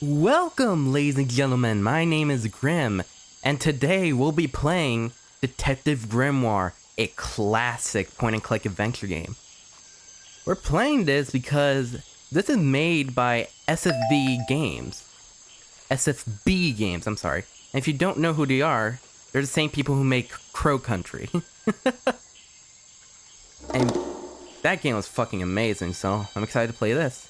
Welcome, ladies and gentlemen, my name is Grimm, and today we'll be playing Detective Grimoire, a classic point-and-click adventure game. We're playing this because this is made by SFB Games, I'm sorry. And if you don't know who they are, they're the same people who make Crow Country. And that game was fucking amazing, so I'm excited to play this.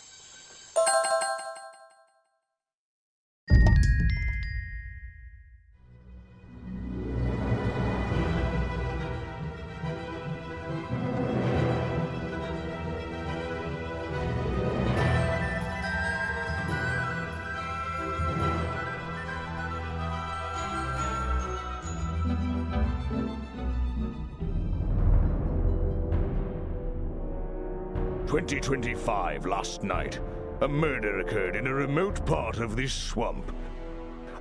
"2025 last night, a murder occurred in a remote part of this swamp.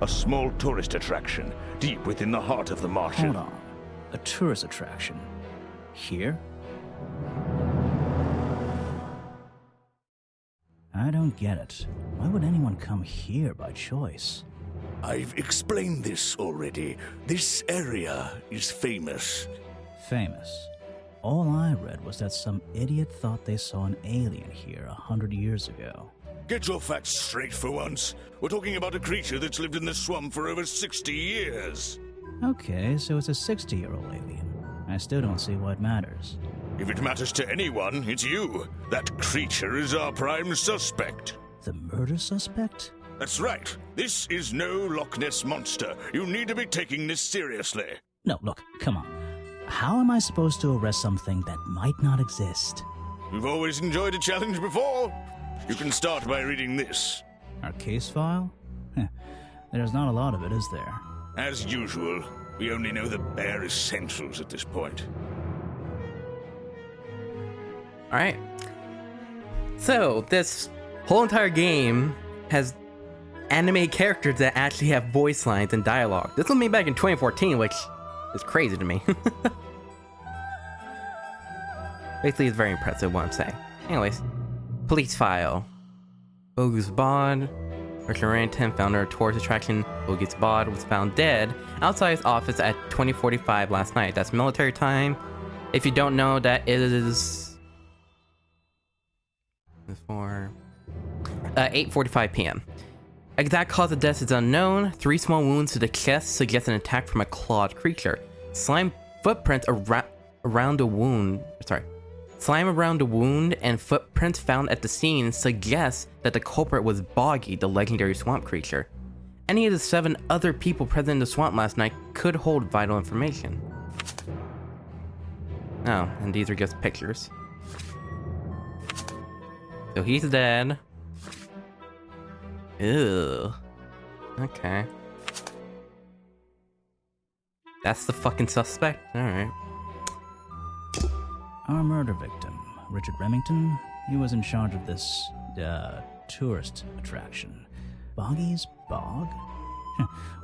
A small tourist attraction, deep within the heart of the marsh. Hold on. A tourist attraction? Here? I don't get it. Why would anyone come here by choice? I've explained this already. This area is famous. Famous. All I read was that some idiot thought they saw an alien here 100 years ago. Get your facts straight for once. We're talking about a creature that's lived in the swamp for over 60 years. Okay, so it's a 60-year-old alien. I still don't see why it matters. If it matters to anyone, it's you. That creature is our prime suspect. The murder suspect? That's right. This is no Loch Ness monster. You need to be taking this seriously. No, look, come on. How am I supposed to arrest something that might not exist? You've always enjoyed a challenge before. You can start by reading this. Our case file? There's not a lot of it, is there? As usual, we only know the bare essentials at this point. Alright. So, this whole entire game has animated characters that actually have voice lines and dialogue. This was made back in 2014, which is crazy to me. Basically, it's very impressive what I'm saying. Anyways, police file. Boggy's bod. Richard Remington, founder of tourist attraction Boggy's bod, was found dead outside his office at 20:45 last night. That's military time. If you don't know, that is for 8:45 p.m. Exact cause of death is unknown. 3 small wounds to the chest suggest an attack from a clawed creature. Slime footprints around the wound. Slime around the wound and footprints found at the scene suggest that the culprit was Boggy, the legendary swamp creature. Any of the 7 other people present in the swamp last night could hold vital information. Oh, and these are just pictures. So he's dead. Ew. Okay. That's the fucking suspect? Alright. Our murder victim, Richard Remington, he was in charge of this, tourist attraction. Boggy's Bog?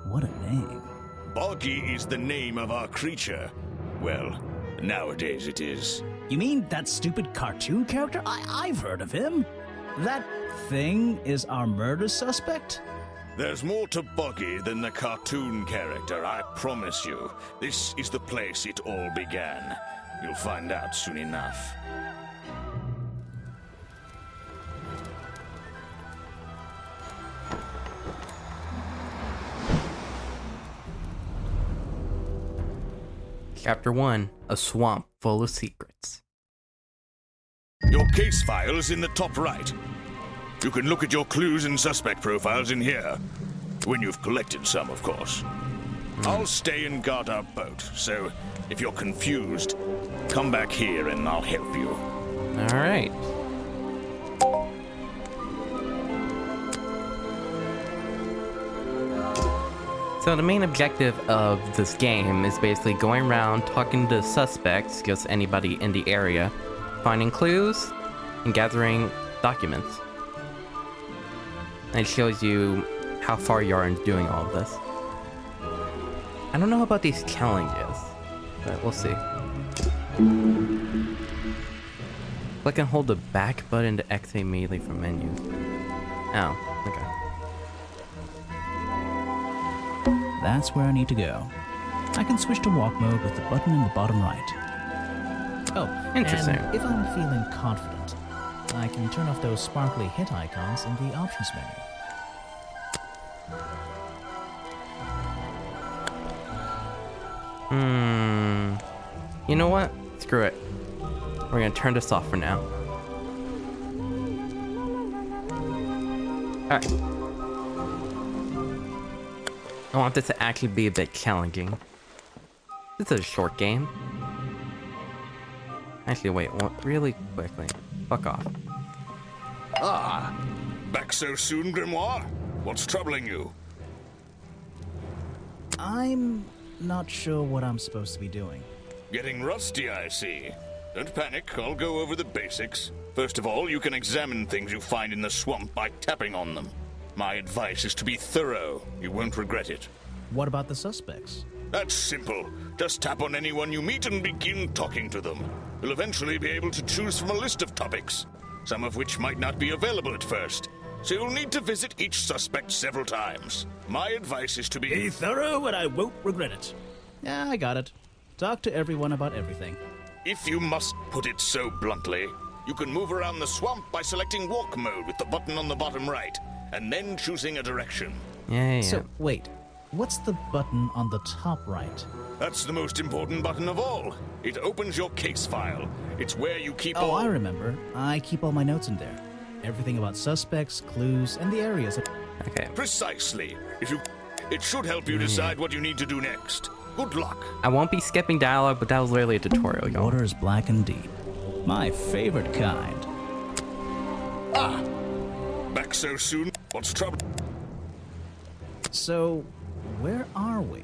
What a name. Boggy is the name of our creature. Well, nowadays it is. You mean that stupid cartoon character? I've heard of him. That thing is our murder suspect? There's more to Boggy than the cartoon character, I promise you. This is the place it all began. You'll find out soon enough. Chapter 1. A swamp full of secrets. Your case file is in the top right. You can look at your clues and suspect profiles in here. When you've collected some, of course. I'll stay and guard our boat, so if you're confused, come back here and I'll help you. Alright. So the main objective of this game is basically going around talking to suspects, just anybody in the area, finding clues, and gathering documents. And it shows you how far you are in doing all of this. I don't know about these challenges, but we'll see. Click and hold the back button to exit immediately from menus. Oh, okay. that's where I need to go. I can switch to walk mode with the button in the bottom right. Oh, Interesting. and if I'm feeling confident, I can turn off those sparkly hit icons in the options menu. You know what? Screw it. We're gonna turn this off for now. Alright. I want this to actually be a bit challenging. This is a short game. Actually, wait, really quickly. Fuck off. Ah, back so soon, Grimoire? What's troubling you? I'm not sure what I'm supposed to be doing. Getting rusty, I see. Don't panic, I'll go over the basics. First of all, you can examine things you find in the swamp by tapping on them. My advice is to be thorough. You won't regret it. What about the suspects? That's simple. Just tap on anyone you meet and begin talking to them. You'll eventually be able to choose from a list of topics, some of which might not be available at first. So you'll need to visit each suspect several times. My advice is to be thorough and I won't regret it. Yeah, I got it. Talk to everyone about everything. If you must put it so bluntly, you can move around the swamp by selecting walk mode with the button on the bottom right, and then choosing a direction. Yeah. So, wait. What's the button on the top right? That's the most important button of all. It opens your case file. It's where you keep all... Oh, I remember. I keep all my notes in there. Everything about suspects, clues, and the areas. Okay. Precisely. It should help you decide what you need to do next. Good luck. I won't be skipping dialogue, but that was literally a tutorial, y'all. Water is black and deep. My favorite kind. Ah! Back so soon? What's trouble? So, where are we?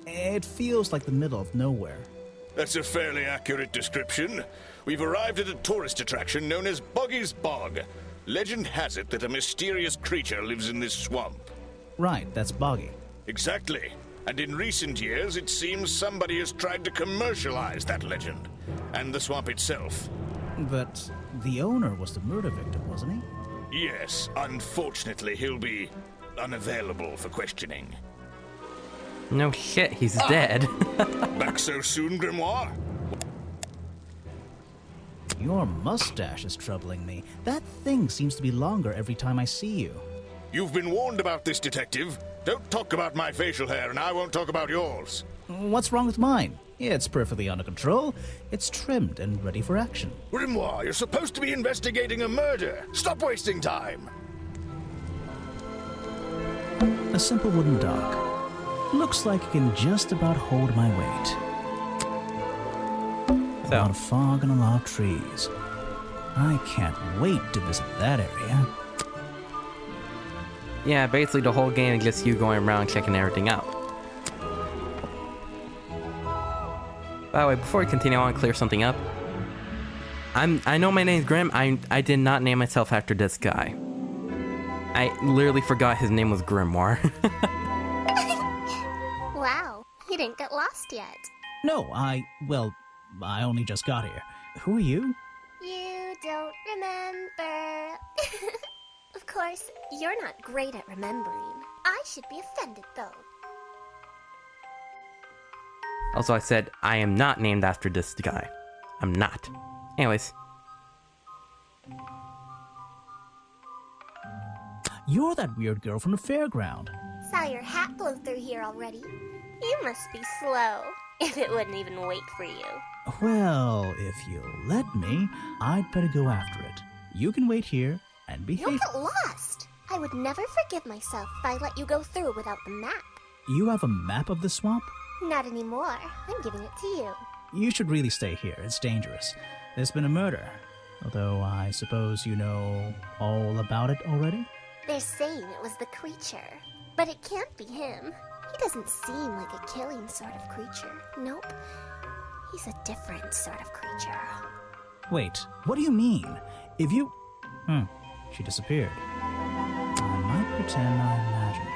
It feels like the middle of nowhere. That's a fairly accurate description. We've arrived at a tourist attraction known as Boggy's Bog. Legend has it that a mysterious creature lives in this swamp. Right, that's Boggy. Exactly. And in recent years, it seems somebody has tried to commercialize that legend. And the swamp itself. But the owner was the murder victim, wasn't he? Yes, unfortunately, he'll be unavailable for questioning. No shit, he's dead. Back so soon, Grimoire? Your mustache is troubling me. That thing seems to be longer every time I see you. You've been warned about this, detective. Don't talk about my facial hair, and I won't talk about yours. What's wrong with mine? It's perfectly under control. It's trimmed and ready for action. Grimoire, you're supposed to be investigating a murder. Stop wasting time. A simple wooden dock. Looks like it can just about hold my weight. A lot of fog and a lot of trees. I can't wait to visit that area. Yeah, basically the whole game is just you going around checking everything out. By the way, before we continue, I want to clear something up. I know my name's Grimm. I did not name myself after this guy. I literally forgot his name was Grimoire. Wow, you didn't get lost yet. No, I only just got here. Who are you? You don't remember. Of course, you're not great at remembering. I should be offended, though. Also, I said I am not named after this guy. I'm not. Anyways. You're that weird girl from the fairground. Saw your hat blow through here already. You must be slow, if it wouldn't even wait for you. Well, if you'll let me, I'd better go after it. You can wait here and behave. You'll get lost. I would never forgive myself if I let you go through without the map. You have a map of the swamp? Not anymore. I'm giving it to you. You should really stay here. It's dangerous. There's been a murder. Although I suppose you know all about it already? They're saying it was the creature, but it can't be him. He doesn't seem like a killing sort of creature. Nope. He's a different sort of creature. Wait, what do you mean? If you... she disappeared. I might pretend I imagined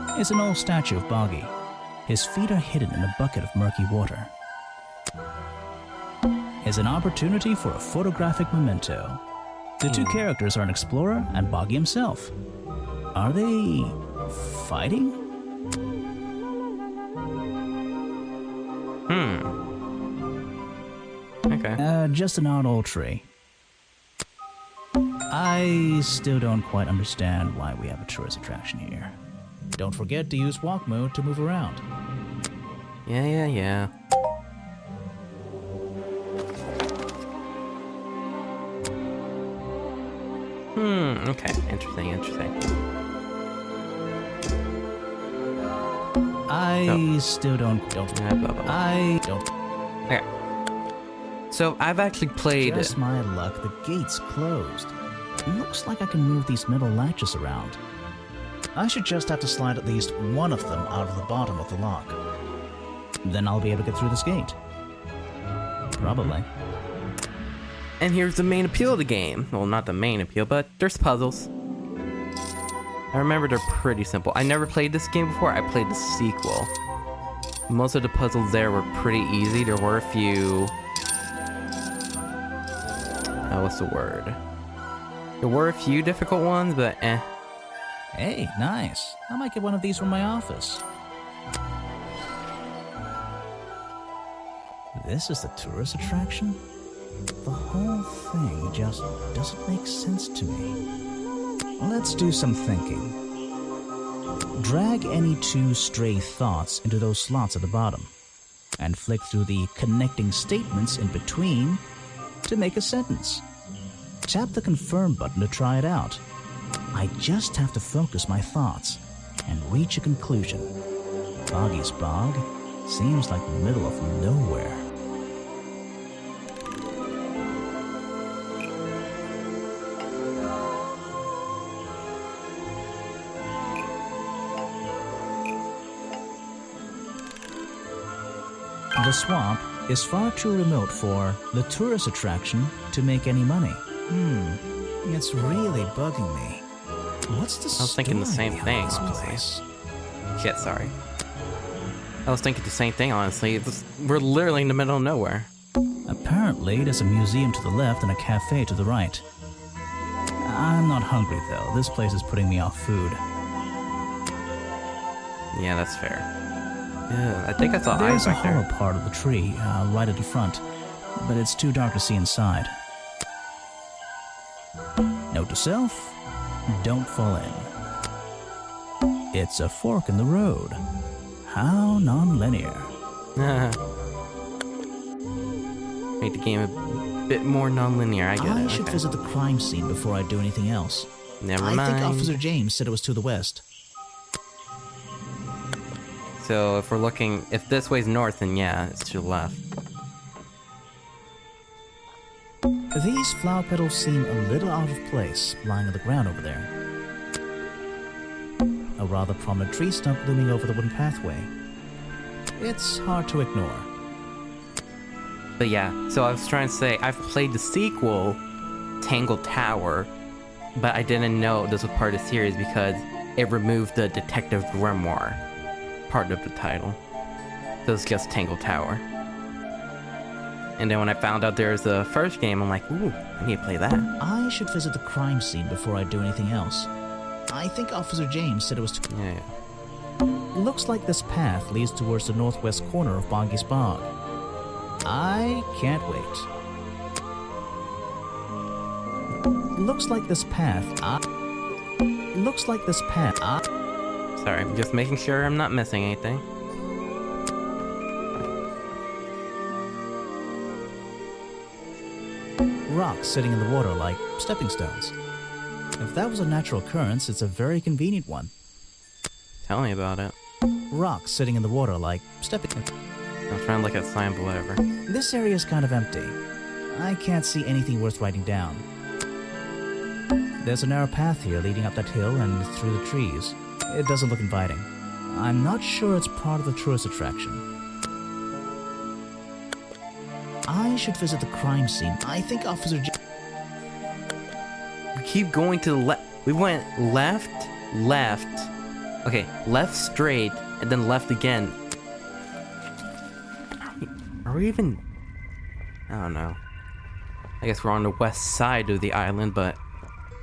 her. It's an old statue of Boggy. His feet are hidden in a bucket of murky water. It's an opportunity for a photographic memento. The two characters are an explorer and Boggy himself. Are they fighting? Okay. Just an odd old tree. I still don't quite understand why we have a tourist attraction here. Don't forget to use walk mode to move around. Yeah. Okay. Interesting. I still don't. Blah, blah, blah. I don't. Okay. So I've actually played. Just my luck, the gate's closed. Looks like I can move these metal latches around. I should just have to slide at least one of them out of the bottom of the lock. Then I'll be able to get through this gate. Probably. And here's the main appeal of the game. Well, not the main appeal, but there's puzzles. I remember they're pretty simple. I never played this game before. I played the sequel. Most of the puzzles there were pretty easy. There were a few... what's the word? There were a few difficult ones, but eh. Hey, nice. I might get one of these from my office. This is the tourist attraction? The whole thing just doesn't make sense to me. Let's do some thinking. Drag any two stray thoughts into those slots at the bottom, and flick through the connecting statements in between to make a sentence. Tap the confirm button to try it out. I just have to focus my thoughts and reach a conclusion. Boggy's Bog seems like the middle of nowhere. The swamp is far too remote for the tourist attraction to make any money. It's really bugging me. What's the I was thinking the same thing, honestly. Place? Shit, sorry. I was thinking the same thing, honestly. We're literally in the middle of nowhere. Apparently, there's a museum to the left and a cafe to the right. I'm not hungry, though. This place is putting me off food. Yeah, that's fair. Yeah, I think I saw eyes There's a back hollow there. part of the tree, right at the front, but it's too dark to see inside. Note to self, don't fall in. It's a fork in the road. How non-linear. Make the game a bit more non-linear, I get it. I should Okay. visit the crime scene before I do anything else. Never I mind. think Officer James said it was to the west. So if we're looking, if this way's north, then yeah, it's to the left. These flower petals seem a little out of place, lying on the ground over there. A rather prominent tree stump looming over the wooden pathway. It's hard to ignore. But yeah, so I was trying to say, I've played the sequel, Tangled Tower, but I didn't know this was part of the series because it removed the Detective Grimoire part of the title. So it's just Tangled Tower. And then when I found out there's the first game, I'm like, ooh, I need to play that. I should visit the crime scene before I do anything else. I think Officer James said it was to... Yeah. Looks like this path leads towards the northwest corner of Boggy's Bog. I can't wait. Looks like this path... Sorry, I'm just making sure I'm not missing anything. Rocks sitting in the water like stepping stones. If that was a natural occurrence, it's a very convenient one. Tell me about it. Rocks sitting in the water like stepping... I'm trying to look at sign whatever. This area is kind of empty. I can't see anything worth writing down. There's a narrow path here leading up that hill and through the trees. It doesn't look inviting. I'm not sure it's part of the tourist attraction. I should visit the crime scene. I think Officer We keep going to the left. We went left, okay, left straight, and then left again. Are we even... I don't know. I guess we're on the west side of the island, but...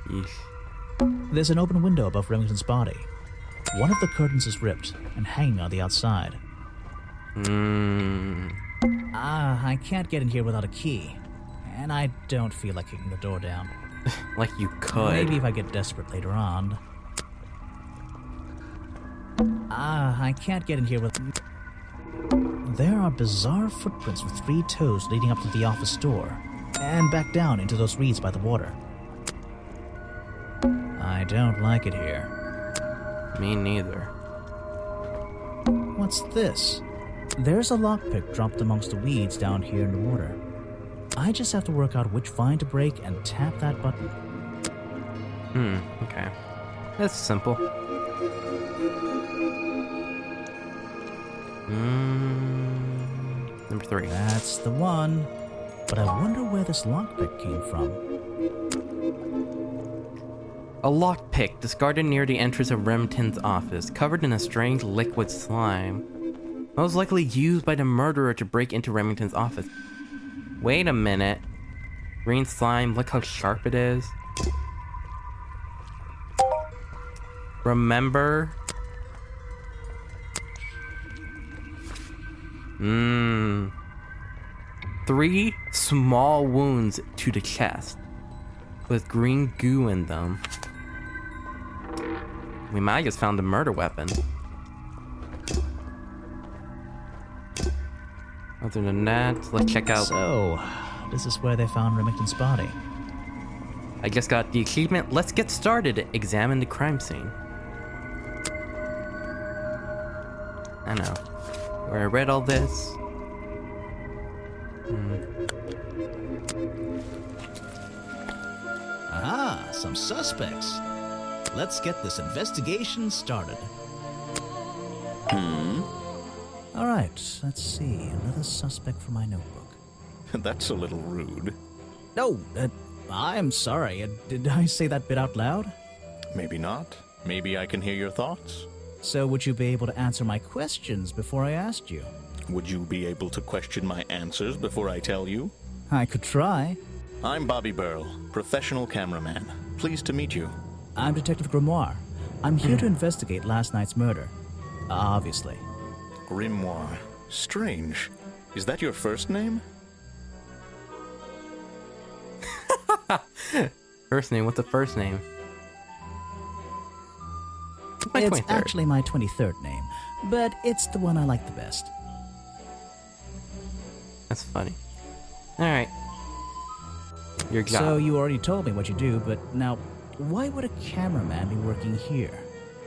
Yeesh. There's an open window above Remington's body. One of the curtains is ripped and hanging on the outside. I can't get in here without a key. And I don't feel like kicking the door down. Like you could. Maybe if I get desperate later on. I can't get in here with... There are bizarre footprints with 3 toes leading up to the office door, and back down into those reeds by the water. I don't like it here. Me neither. What's this? There's a lockpick dropped amongst the weeds down here in the water. I just have to work out which vine to break and tap that button. Okay. That's simple. Number 3. That's the one. But I wonder where this lockpick came from. A lockpick discarded near the entrance of Remington's office, covered in a strange liquid slime. Most likely used by the murderer to break into Remington's office. Wait a minute. Green slime, look how sharp it is. Remember? 3 small wounds to the chest with green goo in them. We might have just found a murder weapon. Other than that, let's check out. So, this is where they found Remington's body. I just got the achievement. Let's get started. Examine the crime scene. I know. Where I read all this. Aha, some suspects. Let's get this investigation started. All right, let's see. Another suspect for my notebook. That's a little rude. No, I'm sorry. Did I say that bit out loud? Maybe not. Maybe I can hear your thoughts. So would you be able to answer my questions before I asked you? Would you be able to question my answers before I tell you? I could try. I'm Bobby Burl, professional cameraman. Pleased to meet you. I'm Detective Grimoire. I'm here to investigate last night's murder. Obviously. Grimoire. Strange. Is that your first name? First name, what's the first name? My It's 23rd. actually my 23rd name, but it's the one I like the best. That's funny. Alright. Your job. So you already told me what you do, but now, why would a cameraman be working here?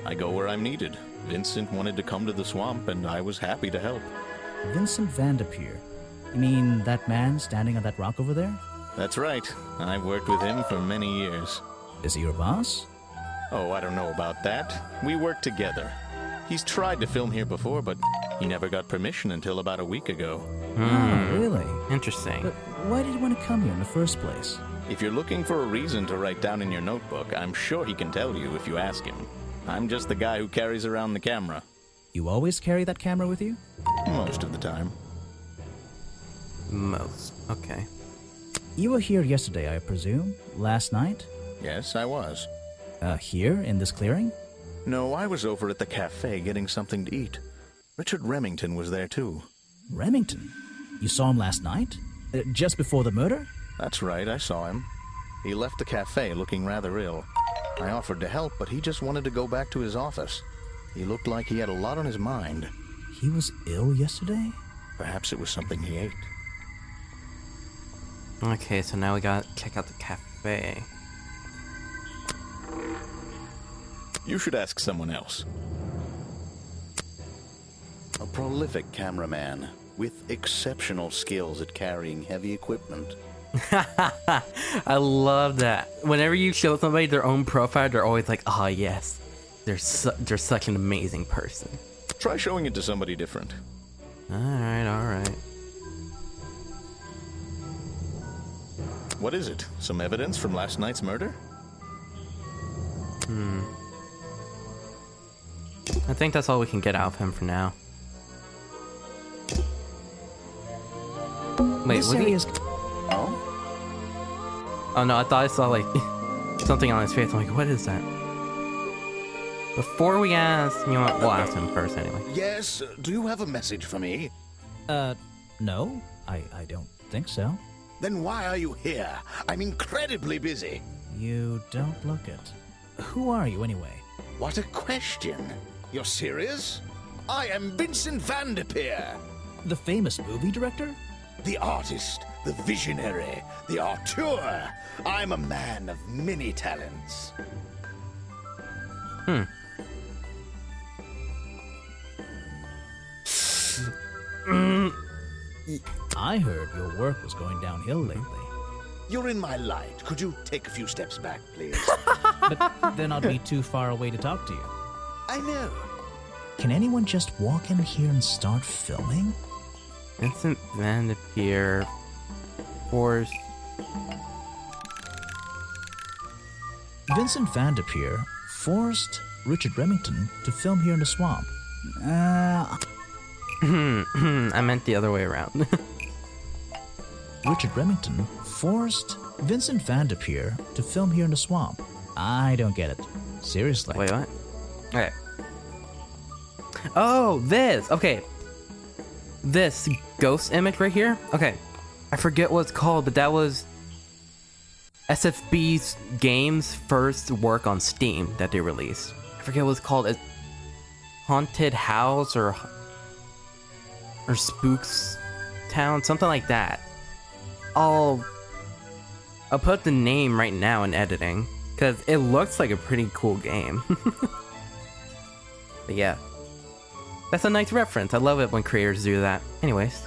I go where I'm needed. Vincent wanted to come to the swamp, and I was happy to help. Vincent Vanderpeer. You mean that man standing on that rock over there? That's right. I've worked with him for many years. Is he your boss? Oh, I don't know about that. We work together. He's tried to film here before, but he never got permission until about a week ago. Oh, really? Interesting. But why did you want to come here in the first place? If you're looking for a reason to write down in your notebook, I'm sure he can tell you if you ask him. I'm just the guy who carries around the camera. You always carry that camera with you? Most of the time. Most. Okay. You were here yesterday, I presume? Last night? Yes, I was. Here, in this clearing? No, I was over at the cafe getting something to eat. Richard Remington was there too. Remington? You saw him last night? Just before the murder? That's right, I saw him. He left the cafe looking rather ill. I offered to help, but he just wanted to go back to his office. He looked like he had a lot on his mind. He was ill yesterday? Perhaps it was something he ate. Okay, so now we gotta check out the cafe. You should ask someone else. A prolific cameraman with exceptional skills at carrying heavy equipment. I love that. Whenever you show somebody their own profile, they're always like, "Ah, yes, they're such an amazing person." Try showing it to somebody different. All right. What is it? Some evidence from last night's murder? I think that's all we can get out of him for now. Wait, This what? area is... Oh no, I thought I saw like something on his face. I'm like, what is that? Before we ask, you know what? We'll ask him first anyway. Yes, do you have a message for me? No, I don't think so. Then why are you here? I'm incredibly busy. You don't look it. Who are you, anyway? What a question. You're serious? I am Vincent Van de Peer. The famous movie director? The artist, the visionary, the auteur. I'm a man of many talents. I heard your work was going downhill lately. You're in my light. Could you take a few steps back, please? But then I'd be too far away to talk to you. I know. Can anyone just walk in here and start filming? Vincent Van de Peer, forced. Vincent Van de Peer forced Richard Remington to film here in the swamp. I meant the other way around. Richard Remington forced Vincent Van de Peer to film here in the swamp. I don't get it. Seriously. Wait, what? Okay. Oh, this! Okay. This ghost image right here? Okay. I forget what it's called, but that was SFB's game's first work on Steam that they released. I forget what it's called. It's Haunted House or Spooks Town, something like that. I'll put the name right now in editing, because it looks like a pretty cool game. But yeah. That's a nice reference. I love it when creators do that. Anyways.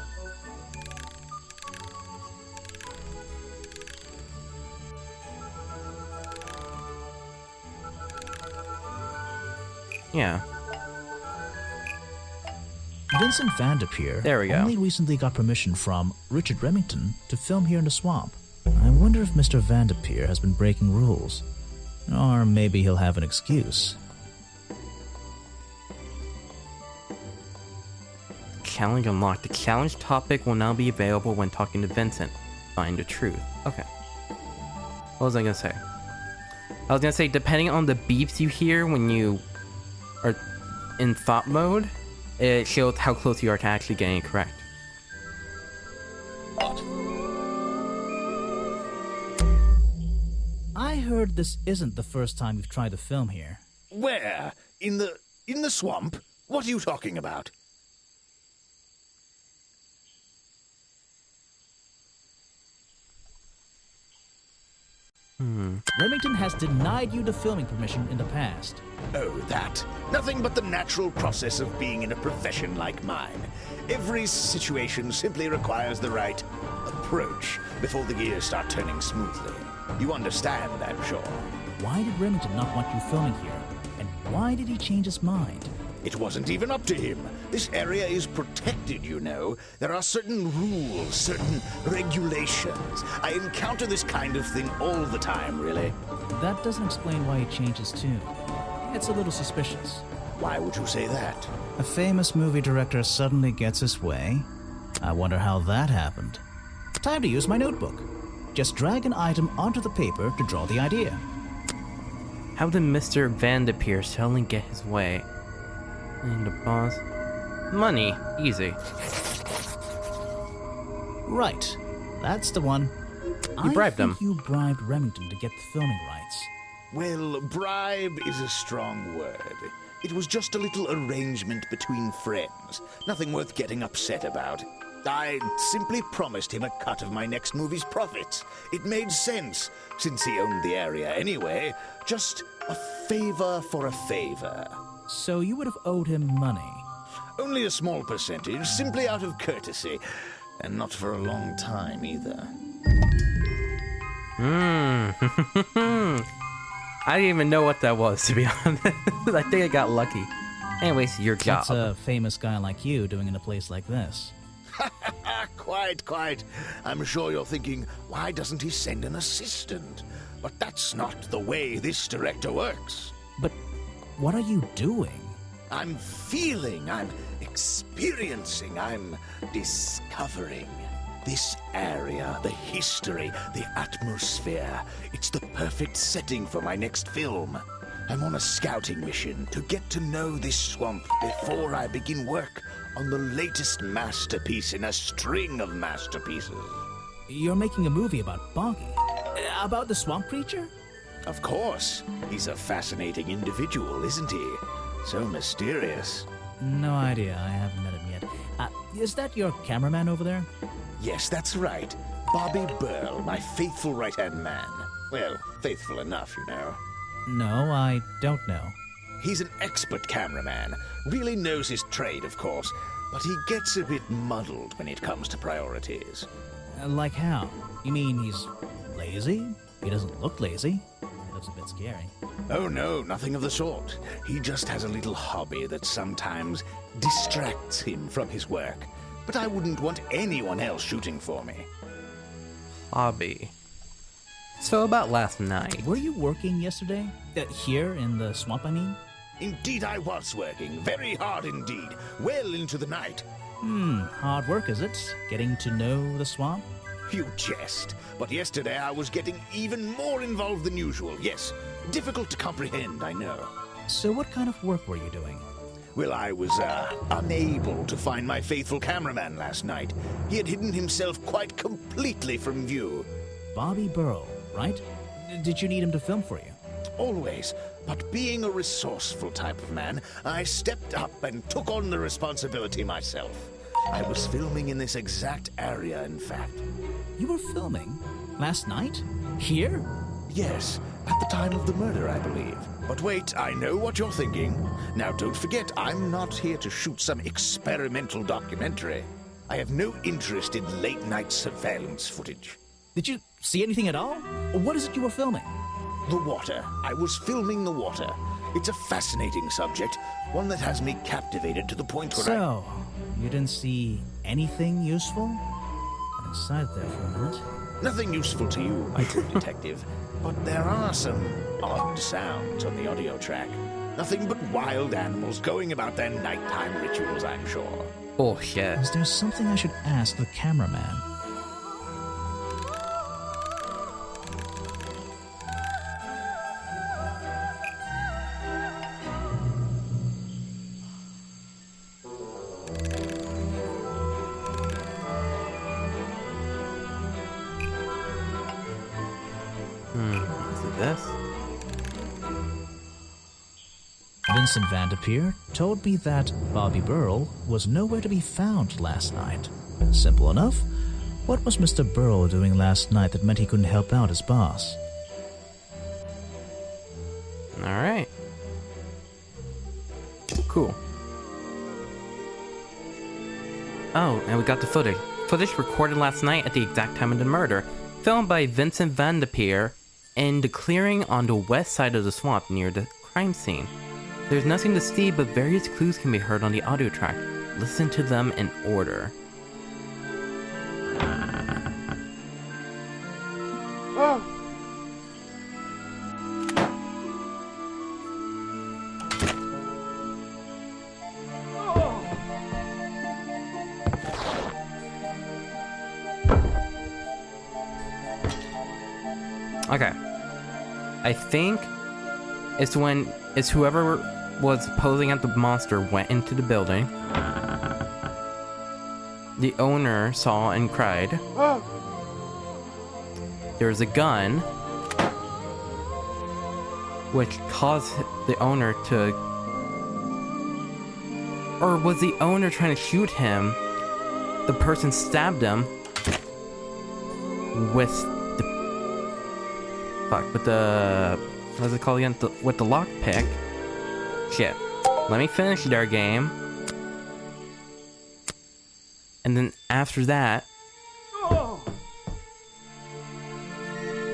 Yeah. Vincent Van de Peer There we go. only recently got permission from Richard Remington to film here in the swamp. I wonder if Mr. Van de Peer has been breaking rules. Or maybe he'll have an excuse. Challenge unlocked. The challenge topic will now be available when talking to Vincent. Find the truth. Okay. What was I gonna say? I was gonna say, depending on the beeps you hear when you are in thought mode, it shows how close you are to actually getting it correct. I heard this isn't the first time you've tried to film here. Where? In the swamp? What are you talking about? Remington has denied you the filming permission in the past. Oh, that. Nothing but the natural process of being in a profession like mine. Every situation simply requires the right approach before the gears start turning smoothly. You understand, I'm sure. Why did Remington not want you filming here? And why did he change his mind? It wasn't even up to him. This area is protected, you know. There are certain rules, certain regulations. I encounter this kind of thing all the time, really. That doesn't explain why he changed his tune. It's a little suspicious. Why would you say that? A famous movie director suddenly gets his way? I wonder how that happened. Time to use my notebook. Just drag an item onto the paper to draw the idea. How did Mr. Van de Peer suddenly get his way? And the boss. Money. Easy. Right. That's the one. You bribed him. You bribed Remington to get the filming rights. Well, bribe is a strong word. It was just a little arrangement between friends. Nothing worth getting upset about. I simply promised him a cut of my next movie's profits. It made sense, since he owned the area anyway. Just a favor for a favor. So you would have owed him money. Only a small percentage, simply out of courtesy. And not for a long time, either. I didn't even know what that was, to be honest. I think I got lucky. Anyways, your job. What's a famous guy like you doing in a place like this? Quite. I'm sure you're thinking, why doesn't he send an assistant? But that's not the way this director works. But what are you doing? I'm feeling, I'm experiencing, I'm discovering. This area, the history, the atmosphere, it's the perfect setting for my next film. I'm on a scouting mission to get to know this swamp before I begin work on the latest masterpiece in a string of masterpieces. You're making a movie about Boggy? About the swamp creature? Of course. He's a fascinating individual, isn't he? So mysterious. No idea. I haven't met him yet. Is that your cameraman over there? Yes, that's right. Bobby Burl, my faithful right-hand man. Well, faithful enough, you know. No, I don't know. He's an expert cameraman. Really knows his trade, of course. But he gets a bit muddled when it comes to priorities. Like how? You mean he's lazy? He doesn't look lazy. He looks a bit scary. Oh no, nothing of the sort. He just has a little hobby that sometimes distracts him from his work. But I wouldn't want anyone else shooting for me. Hobby. So about last night. Were you working yesterday? Here in the swamp, I mean? Indeed I was working, very hard indeed, well into the night. Hard work, is it? Getting to know the swamp? You jest, but yesterday I was getting even more involved than usual, yes. Difficult to comprehend, I know. So what kind of work were you doing? Well, I was, unable to find my faithful cameraman last night. He had hidden himself quite completely from view. Bobby Burl, right? Did you need him to film for you? Always, but being a resourceful type of man, I stepped up and took on the responsibility myself. I was filming in this exact area, in fact. You were filming? Last night? Here? Yes, at the time of the murder, I believe. But wait, I know what you're thinking. Now, don't forget, I'm not here to shoot some experimental documentary. I have no interest in late-night surveillance footage. Did you see anything at all? What is it you were filming? The water. I was filming the water. It's a fascinating subject, one that has me captivated to the point where So, you didn't see anything useful? Got inside there for a minute. Nothing useful to you, my good detective, but there are some odd sounds on the audio track. Nothing but wild animals going about their nighttime rituals, I'm sure. Bullshit. Is there something I should ask the cameraman? Is it this? Vincent Vanderpeer told me that Bobby Burl was nowhere to be found last night. Simple enough. What was Mr. Burl doing last night that meant he couldn't help out his boss? Alright. Cool. Oh, and we got the footage. Footage recorded last night at the exact time of the murder. Filmed by Vincent Vanderpeer in the clearing on the west side of the swamp near the crime scene. There's nothing to see, but various clues can be heard on the audio track. Listen to them in order. Okay. I think it's whoever was posing at the monster went into the building. The owner saw and cried. There was a gun, which caused the owner to... Or was the owner trying to shoot him? The person stabbed him with the... What's it called again? With the lockpick. Shit. Let me finish their game. And then after that...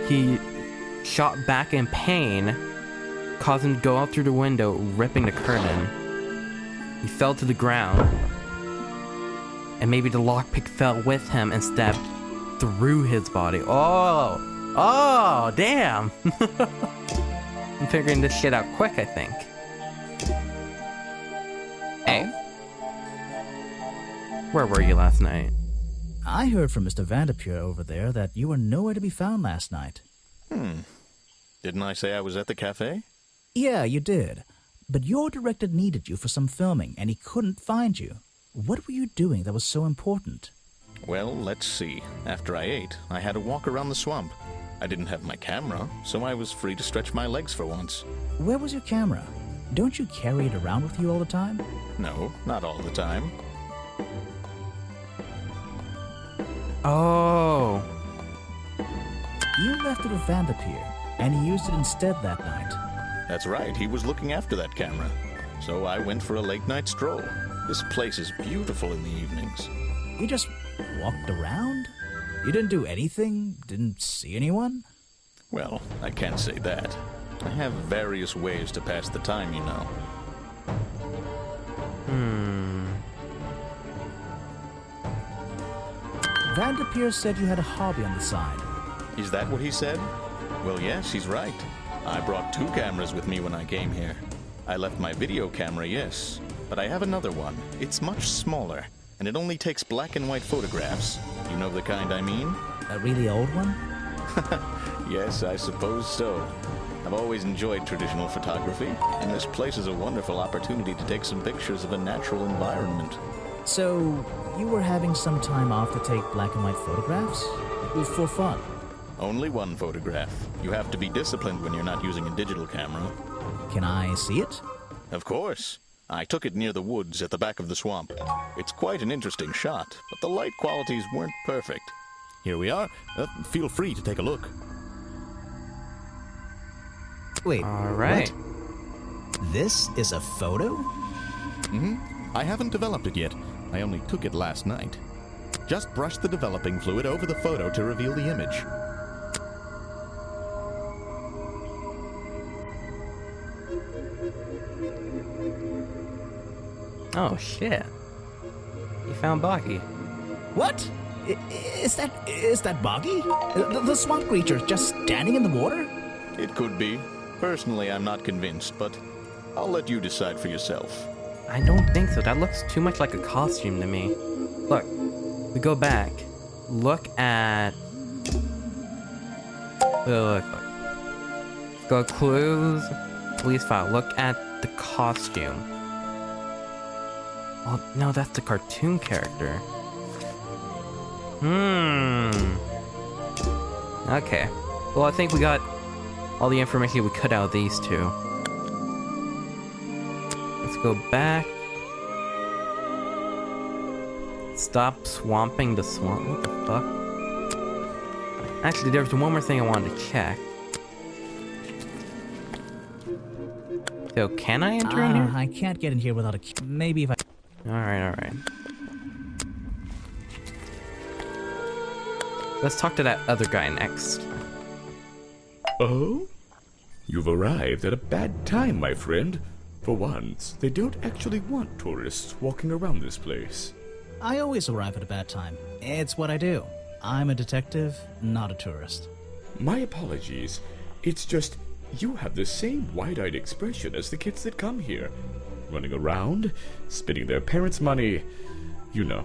He shot back in pain, caused him to go out through the window, ripping the curtain. He fell to the ground. And maybe the lockpick fell with him and stabbed through his body. Oh, damn! I'm figuring this shit out quick, I think. Hey. Where were you last night? I heard from Mr. Vanderpure over there that you were nowhere to be found last night. Didn't I say I was at the cafe? Yeah, you did. But your director needed you for some filming, and he couldn't find you. What were you doing that was so important? Well, let's see. After I ate, I had a walk around the swamp. I didn't have my camera, so I was free to stretch my legs for once. Where was your camera? Don't you carry it around with you all the time? No, not all the time. Oh. You left it with Vanderpure, and he used it instead that night. That's right, he was looking after that camera. So I went for a late-night stroll. This place is beautiful in the evenings. You just walked around? You didn't do anything? Didn't see anyone? Well, I can't say that. I have various ways to pass the time, you know. Vanderpure said you had a hobby on the side. Is that what he said? Well, yes, he's right. I brought 2 cameras with me when I came here. I left my video camera, yes, but I have another one. It's much smaller, and it only takes black and white photographs. You know the kind I mean? A really old one? Yes, I suppose so. I've always enjoyed traditional photography, and this place is a wonderful opportunity to take some pictures of a natural environment. So, you were having some time off to take black and white photographs? For fun? Only one photograph. You have to be disciplined when you're not using a digital camera. Can I see it? Of course. I took it near the woods at the back of the swamp. It's quite an interesting shot, but the light qualities weren't perfect. Here we are. Feel free to take a look. Wait, All right. what? This is a photo? I haven't developed it yet. I only took it last night. Just brush the developing fluid over the photo to reveal the image. Oh, shit. You found Boggy. What? Is that Boggy? The swamp creature just standing in the water? It could be. Personally, I'm not convinced, but I'll let you decide for yourself. I don't think so. That looks too much like a costume to me. Look, we go back. Look at... Look. Go clues. Police file. Look at the costume. Oh, no, that's the cartoon character. Okay. Well, I think we got all the information we could out of these 2. Let's go back. Stop swamping the swamp. What the fuck? Actually, there's one more thing I wanted to check. So, can I enter in here? I can't get in here without a key. Maybe if I... Alright. Let's talk to that other guy next. Oh? You've arrived at a bad time, my friend. For once, they don't actually want tourists walking around this place. I always arrive at a bad time. It's what I do. I'm a detective, not a tourist. My apologies. It's just, you have the same wide-eyed expression as the kids that come here. Running around, spending their parents' money, you know.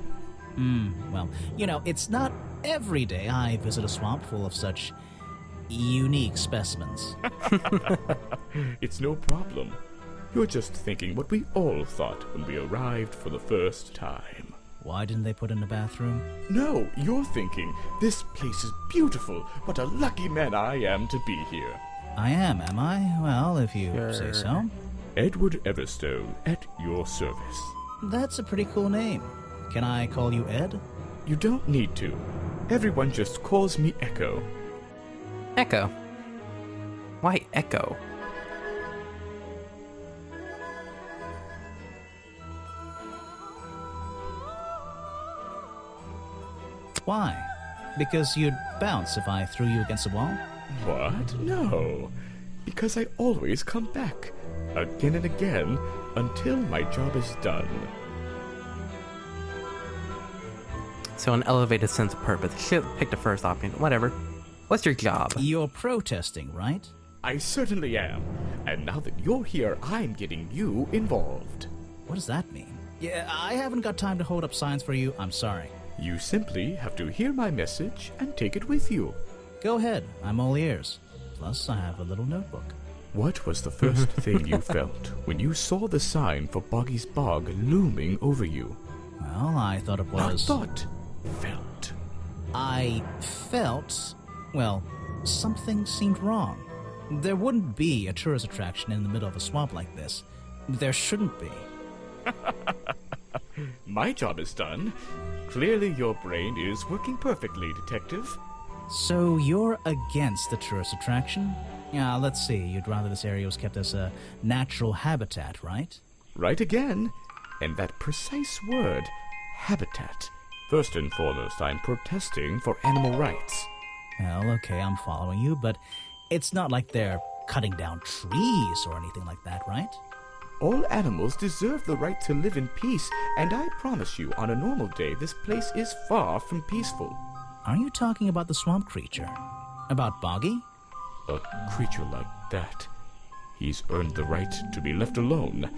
Well, you know, it's not every day I visit a swamp full of such unique specimens. It's no problem. You're just thinking what we all thought when we arrived for the first time. Why didn't they put in a bathroom? No, you're thinking, this place is beautiful. What a lucky man I am to be here. I am I? Well, if you say so. Edward Everstone, at your service. That's a pretty cool name. Can I call you Ed? You don't need to. Everyone just calls me Echo. Echo. Why Echo? Why? Because you'd bounce if I threw you against a wall? What? No. Because I always come back. Again and again, until my job is done. So an elevated sense of purpose. Shit, pick the first option. Whatever. What's your job? You're protesting, right? I certainly am. And now that you're here, I'm getting you involved. What does that mean? Yeah, I haven't got time to hold up signs for you. I'm sorry. You simply have to hear my message and take it with you. Go ahead, I'm all ears. Plus, I have a little notebook. What was the first thing you felt when you saw the sign for Boggy's Bog looming over you? Well, I thought it was... Not thought, felt. I felt... well, something seemed wrong. There wouldn't be a tourist attraction in the middle of a swamp like this. There shouldn't be. My job is done. Clearly your brain is working perfectly, Detective. So you're against the tourist attraction? Yeah, let's see. You'd rather this area was kept as a natural habitat, right? Right again. And that precise word, habitat. First and foremost, I'm protesting for animal rights. Well, okay, I'm following you, but it's not like they're cutting down trees or anything like that, right? All animals deserve the right to live in peace, and I promise you, on a normal day, this place is far from peaceful. Are you talking about the swamp creature? About Boggy? A creature like that. He's earned the right to be left alone.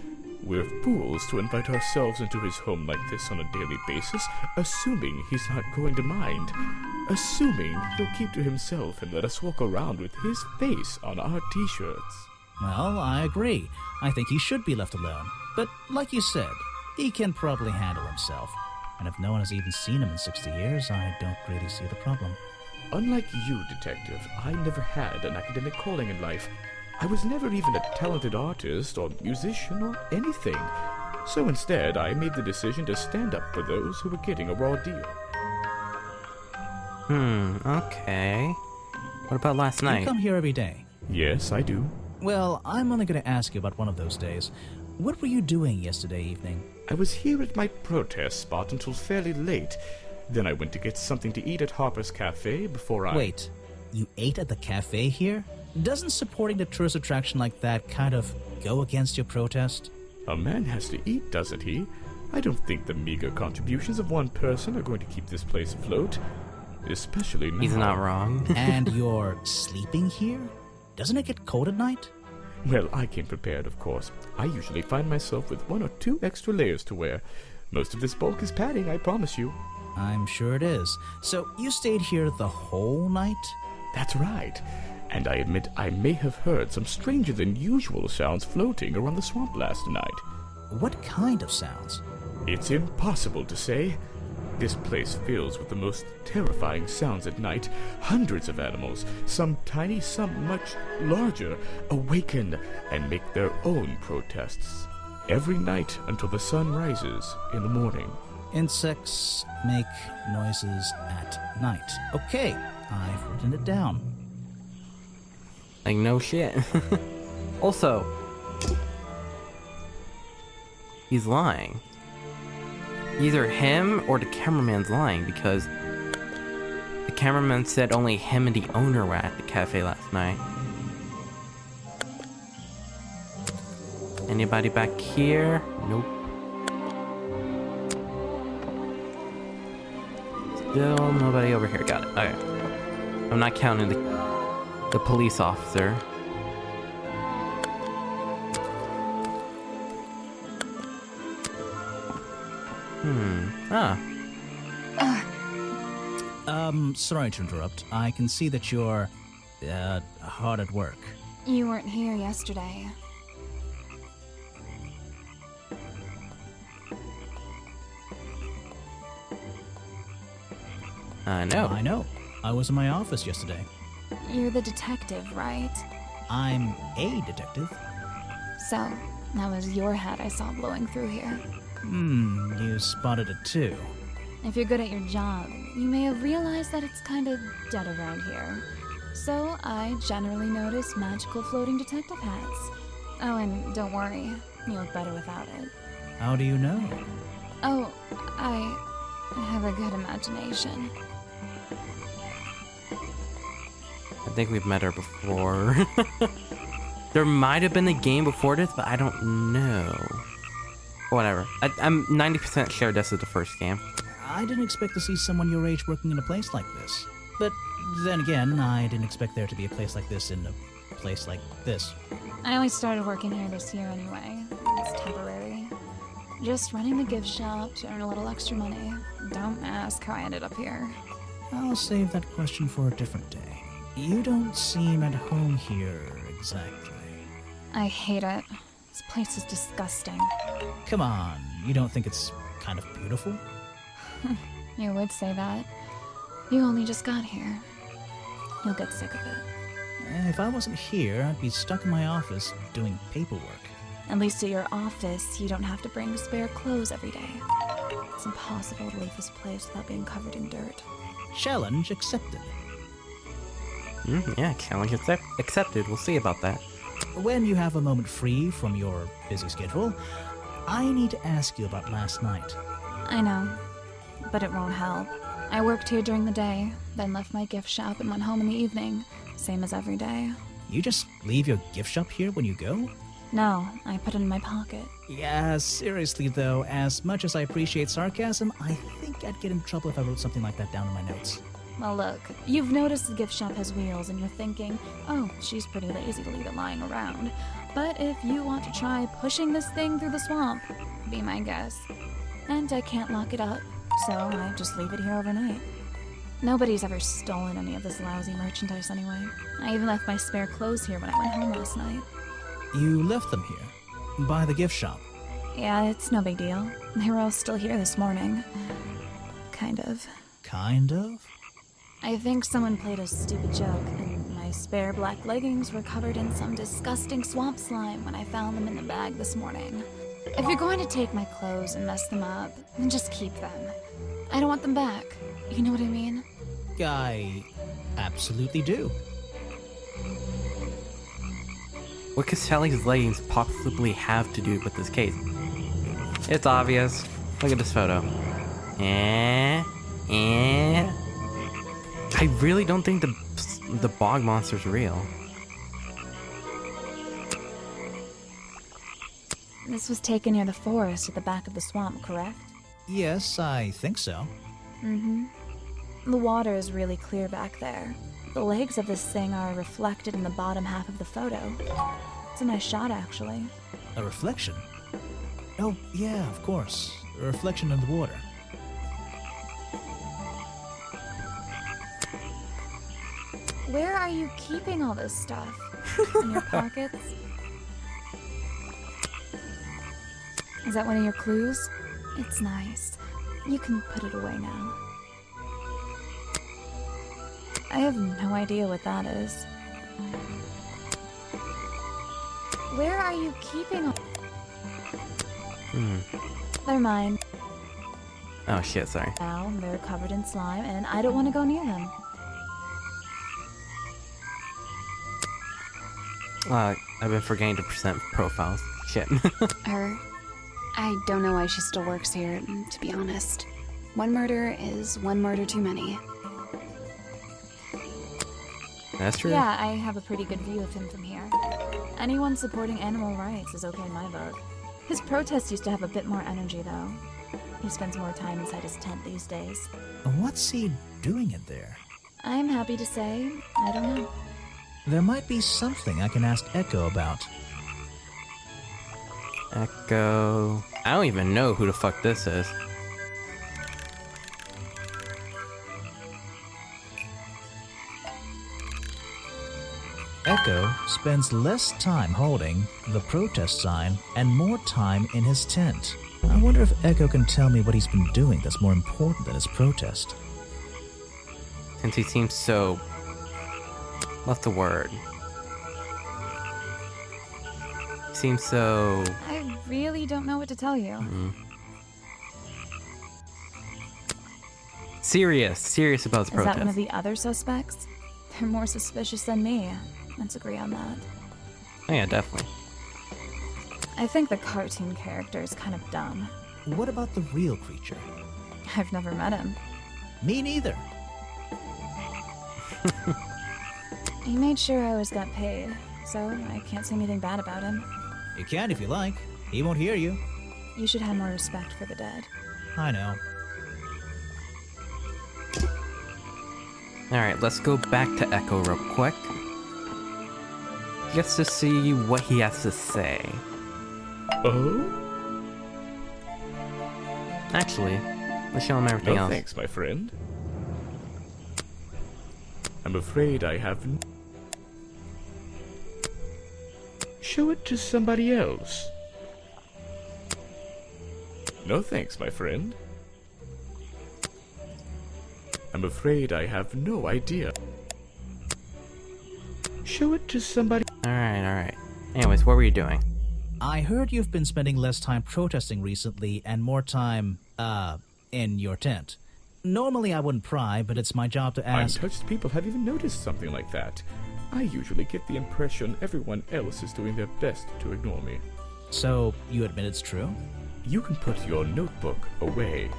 We're fools to invite ourselves into his home like this on a daily basis, assuming he's not going to mind. Assuming he'll keep to himself and let us walk around with his face on our t-shirts. Well, I agree. I think he should be left alone. But like you said, he can probably handle himself. And if no one has even seen him in 60 years, I don't really see the problem. Unlike you, Detective, I never had an academic calling in life. I was never even a talented artist or musician or anything. So instead, I made the decision to stand up for those who were getting a raw deal. Okay. What about last You night? come here every day. Yes, I do. Well, I'm only going to ask you about one of those days. What were you doing yesterday evening? I was here at my protest spot until fairly late. Then I went to get something to eat at Harper's Cafe before I... Wait, you ate at the cafe here? Doesn't supporting the tourist attraction like that kind of go against your protest? A man has to eat, doesn't he? I don't think the meager contributions of one person are going to keep this place afloat. Especially now. He's not wrong. And you're sleeping here? Doesn't it get cold at night? Well, I came prepared, of course. I usually find myself with 1 or 2 extra layers to wear. Most of this bulk is padding, I promise you. I'm sure it is. So you stayed here the whole night? That's right. And I admit I may have heard some stranger than usual sounds floating around the swamp last night. What kind of sounds? It's impossible to say. This place fills with the most terrifying sounds at night. Hundreds of animals, some tiny, some much larger, awaken and make their own protests. Every night until the sun rises in the morning. Insects make noises at night. Okay, I've written it down. Like, no shit. Also, he's lying. Either him or the cameraman's lying, because the cameraman said only him and the owner were at the cafe last night. Anybody back here? Nope. Still nobody over here. Got it. Okay. I'm not counting the police officer. Sorry to interrupt. I can see that you're, hard at work. You weren't here yesterday. I know. I know. I was in my office yesterday. You're the detective, right? I'm a detective. So, that was your hat I saw blowing through here. You spotted it too. If you're good at your job, you may have realized that it's kind of dead around here. So, I generally notice magical floating detective hats. Oh, and don't worry, you look better without it. How do you know? Oh, I have a good imagination. I think we've met her before. There might have been a game before this, but I don't know. Whatever. I'm 90% sure this is the first game. I didn't expect to see someone your age working in a place like this. But then again, I didn't expect there to be a place like this in a place like this. I only started working here this year anyway. It's temporary. Just running the gift shop to earn a little extra money. Don't ask how I ended up here. I'll save that question for a different day. You don't seem at home here exactly. I hate it. This place is disgusting. Come on, you don't think it's kind of beautiful? You would say that. You only just got here. You'll get sick of it. If I wasn't here, I'd be stuck in my office doing paperwork. At least at your office, you don't have to bring spare clothes every day. It's impossible to leave this place without being covered in dirt. Challenge accepted. Yeah, challenge accepted. We'll see about that. When you have a moment free from your busy schedule, I need to ask you about last night. I know, but it won't help. I worked here during the day, then left my gift shop and went home in the evening, same as every day. You just leave your gift shop here when you go? No, I put it in my pocket. Yeah, seriously though, as much as I appreciate sarcasm, I think I'd get in trouble if I wrote something like that down in my notes. Well, look, you've noticed the gift shop has wheels and you're thinking, oh, she's pretty lazy to leave it lying around. But if you want to try pushing this thing through the swamp, be my guest. And I can't lock it up, so I just leave it here overnight. Nobody's ever stolen any of this lousy merchandise anyway. I even left my spare clothes here when I went home last night. You left them here? By the gift shop? Yeah, it's no big deal. They were all still here this morning. Kind of. Kind of? I think someone played a stupid joke, and my spare black leggings were covered in some disgusting swamp slime when I found them in the bag this morning. If you're going to take my clothes and mess them up, then just keep them. I don't want them back. You know what I mean? I absolutely do. What could Sally's leggings possibly have to do with this case? It's obvious. Look at this photo. I really don't think the bog monster's real. This was taken near the forest at the back of the swamp, correct? Yes, I think so. Mm-hmm. The water is really clear back there. The legs of this thing are reflected in the bottom half of the photo. It's a nice shot, actually. A reflection? Oh, yeah, of course. A reflection in the water. Where are you keeping all this stuff? In your pockets? Is that one of your clues? It's nice. You can put it away now. I have no idea what that is. Where are you keeping all... Never mind. Oh shit, sorry. Now they're covered in slime and I don't want to go near them. I've been forgetting to present profiles. Shit. Her. I don't know why she still works here, to be honest. One murder is one murder too many. That's true. Yeah, I have a pretty good view of him from here. Anyone supporting animal rights is okay in my book. His protests used to have a bit more energy, though. He spends more time inside his tent these days. What's he doing in there? I'm happy to say, I don't know. There might be something I can ask Echo about. Echo... I don't even know who the fuck this is. Echo spends less time holding the protest sign and more time in his tent. I wonder if Echo can tell me what he's been doing that's more important than his protest. Since he seems so... What's the word? Seems so... I really don't know what to tell you. Serious about his Is protest. that one of the other suspects? They're more suspicious than me. Let's agree on that. Oh yeah, definitely. I think the cartoon character is kind of dumb. What about the real creature? I've never met him. Me neither. He made sure I always got paid, so I can't say anything bad about him. You can if you like. He won't hear you. You should have more respect for the dead. I know. Alright, let's go back to Echo real quick. Just to see what he has to say. Oh? Actually, Let's show him everything No else. thanks, my friend. I'm afraid I have... Show it to somebody else. No thanks, my friend. I'm afraid I have no idea. Show it to somebody... Alright. Anyways, what were you doing? I heard you've been spending less time protesting recently and more time, in your tent. Normally I wouldn't pry, but it's my job to ask... Untouched people have even noticed something like that. I usually get the impression everyone else is doing their best to ignore me. So, you admit it's true? You can put your notebook away.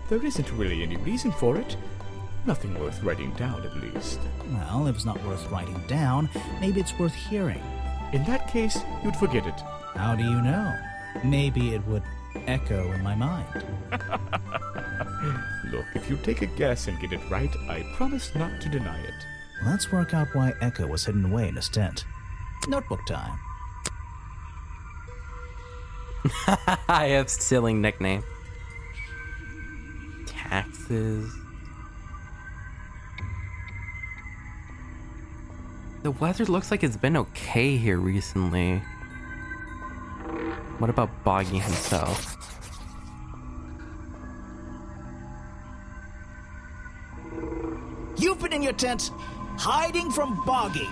There isn't really any reason for it. Nothing worth writing down, at least. Well, if it's not worth writing down, maybe it's worth hearing. In that case, you'd forget it. How do you know? Maybe it would echo in my mind. Look, if you take a guess and get it right, I promise not to deny it. Let's work out why Echo was hidden away in his tent. Notebook time. I have silly nickname. Taxes. The weather looks like it's been okay here recently. What about Boggy himself? You've been in your tent, hiding from Boggy.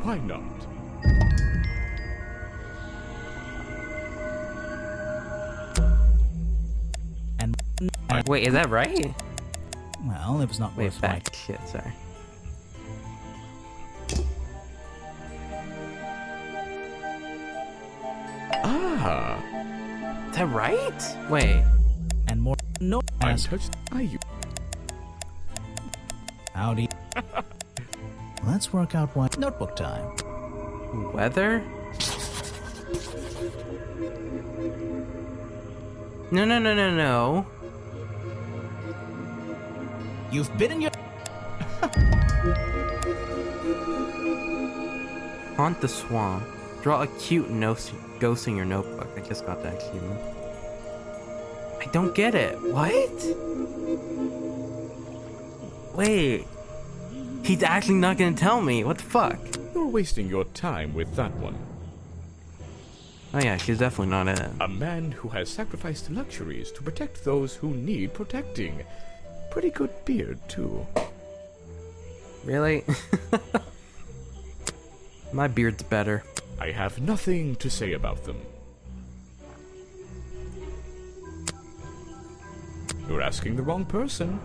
Why not? And Wait, is that right? well, if it's not Wait, worth back. writing. Shit, sorry. Ah, Is that right? Wait. And more. No. Ask. untouched. Howdy. Let's work out why. Notebook time. Weather? No. You've been in your. Haunt the swamp. Draw a cute ghost in your notebook. I just got that achievement. I don't get it. What? Wait. He's actually not gonna tell me. What the fuck? You're wasting your time with that one. Oh yeah, she's definitely not it. A man who has sacrificed luxuries to protect those who need protecting. Pretty good beard, too. Really? My beard's better. I have nothing to say about them. You're asking the wrong person.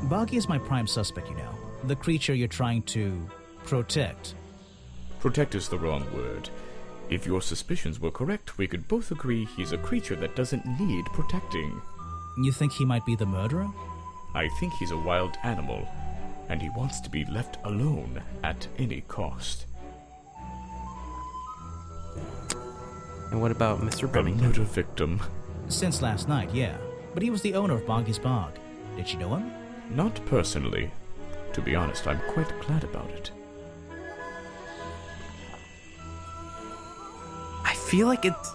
Boggy is my prime suspect, you know. The creature you're trying to protect. Protect is the wrong word. If your suspicions were correct, we could both agree he's a creature that doesn't need protecting. You think he might be the murderer? I think he's a wild animal, and he wants to be left alone at any cost. And what about Mr. A Remington? murder victim. Since last night, yeah. But he was the owner of Boggy's Bog. Did you know him? Not personally. To be honest, I'm quite glad about it. I feel like it's...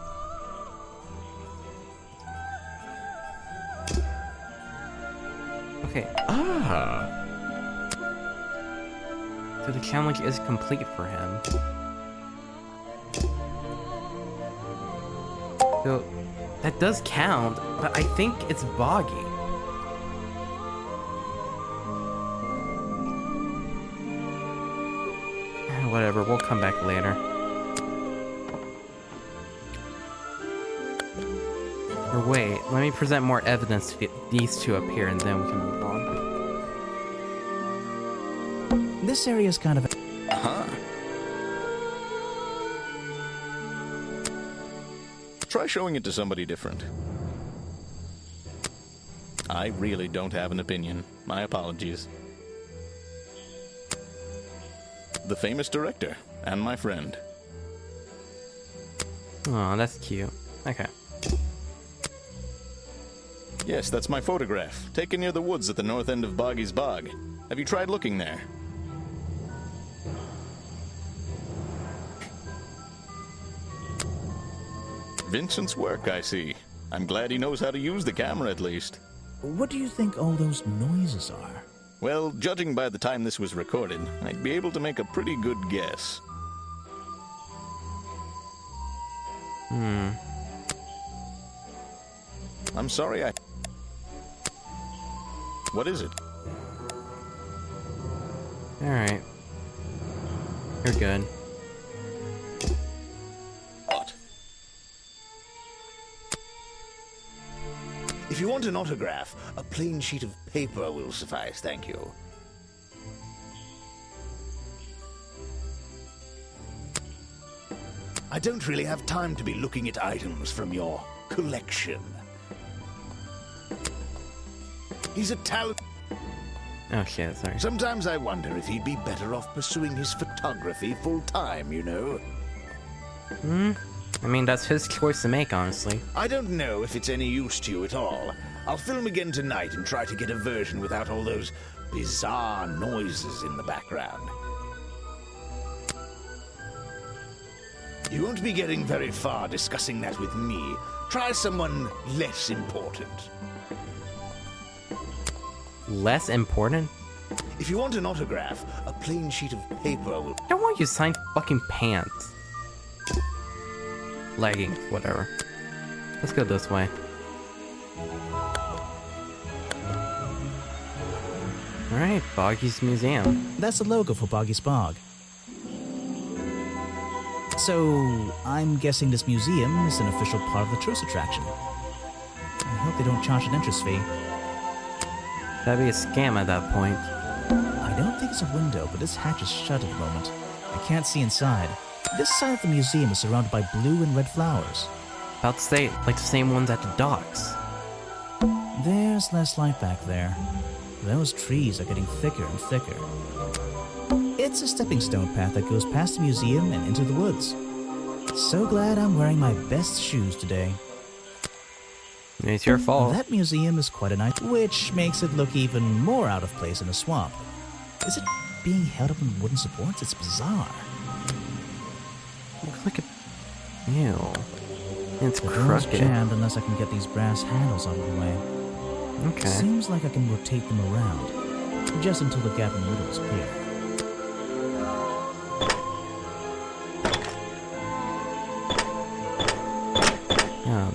Okay, Ah! so the challenge is complete for him. So, that does count, but I think it's Boggy. Whatever, we'll come back later. Or wait, let me present more evidence to get these two appear and then we can move on. This area is kind of... Uh-huh. Try showing it to somebody different. I really don't have an opinion. My apologies. The famous director, and my friend. Oh, that's cute. Okay. Yes, that's my photograph, taken near the woods at the north end of Boggy's Bog. Have you tried looking there? Vincent's work, I see. I'm glad he knows how to use the camera at least. What do you think all those noises are? Well, judging by the time this was recorded, I'd be able to make a pretty good guess. I'm sorry, What is it? Alright. You're good. What? If you want an autograph, a plain sheet of paper will suffice, thank you. I don't really have time to be looking at items from your collection. He's a talent. Oh shit, sorry. Sometimes I wonder if he'd be better off pursuing his photography full time, you know? I mean, that's his choice to make, honestly. I don't know if it's any use to you at all. I'll film again tonight and try to get a version without all those bizarre noises in the background. You won't be getting very far discussing that with me. Try someone less important. Less important? If you want an autograph, a plain sheet of paper will... I don't want you to sign fucking pants. Leggings, whatever. Let's go this way. Alright, Boggy's Museum. That's the logo for Boggy's Bog. So, I'm guessing this museum is an official part of the tourist attraction. I hope they don't charge an entrance fee. That'd be a scam at that point. I don't think it's a window, but this hatch is shut at the moment. I can't see inside. This side of the museum is surrounded by blue and red flowers. About to say, like the same ones at the docks. There's less light back there. Those trees are getting thicker and thicker. It's a stepping stone path that goes past the museum and into the woods. So glad I'm wearing my best shoes today. It's your fault. That museum is quite a nice, which makes it look even more out of place in a swamp. Is it being held up on wooden supports? It's bizarre. Looks like a... Ew. It's The door's crooked. jammed unless I can get these brass handles out of the way. Okay. Seems like I can rotate them around, just until the gap in the middle is clear. Yeah.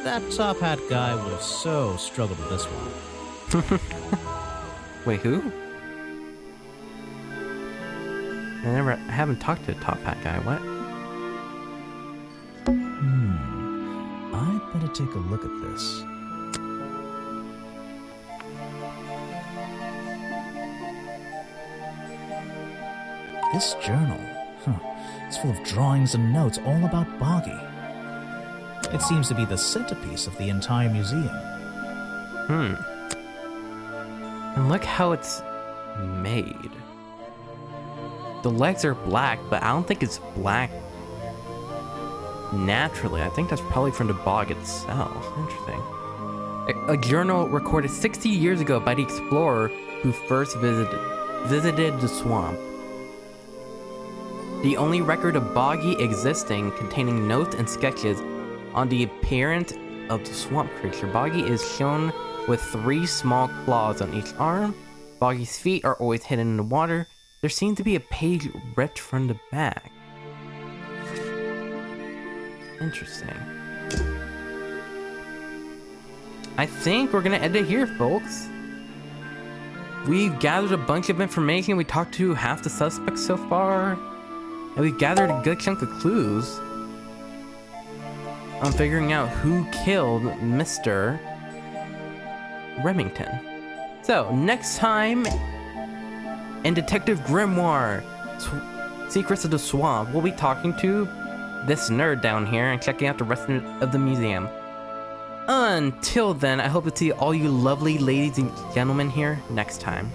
That top hat guy would have so struggled with this one. Wait, who? I haven't talked to the top hat guy. What? I'd better take a look at this. This journal, it's full of drawings and notes all about Boggy. It seems to be the centerpiece of the entire museum. And look how it's made. The legs are black, but I don't think it's black naturally. I think that's probably from the bog itself. Interesting. A journal recorded 60 years ago by the explorer who first visited the swamp. The only record of Boggy existing, containing notes and sketches on the appearance of the swamp creature. Boggy is shown with 3 small claws on each arm. Boggy's feet are always hidden in the water. There seems to be a page ripped from the back. Interesting. I think we're gonna end it here, folks. We've gathered a bunch of information. We talked to half the suspects so far. And we've gathered a good chunk of clues on figuring out who killed Mr. Remington. So, next time in Detective Grimoire, Secrets of the Swamp, we'll be talking to this nerd down here and checking out the rest of the museum. Until then, I hope to see all you lovely ladies and gentlemen here next time.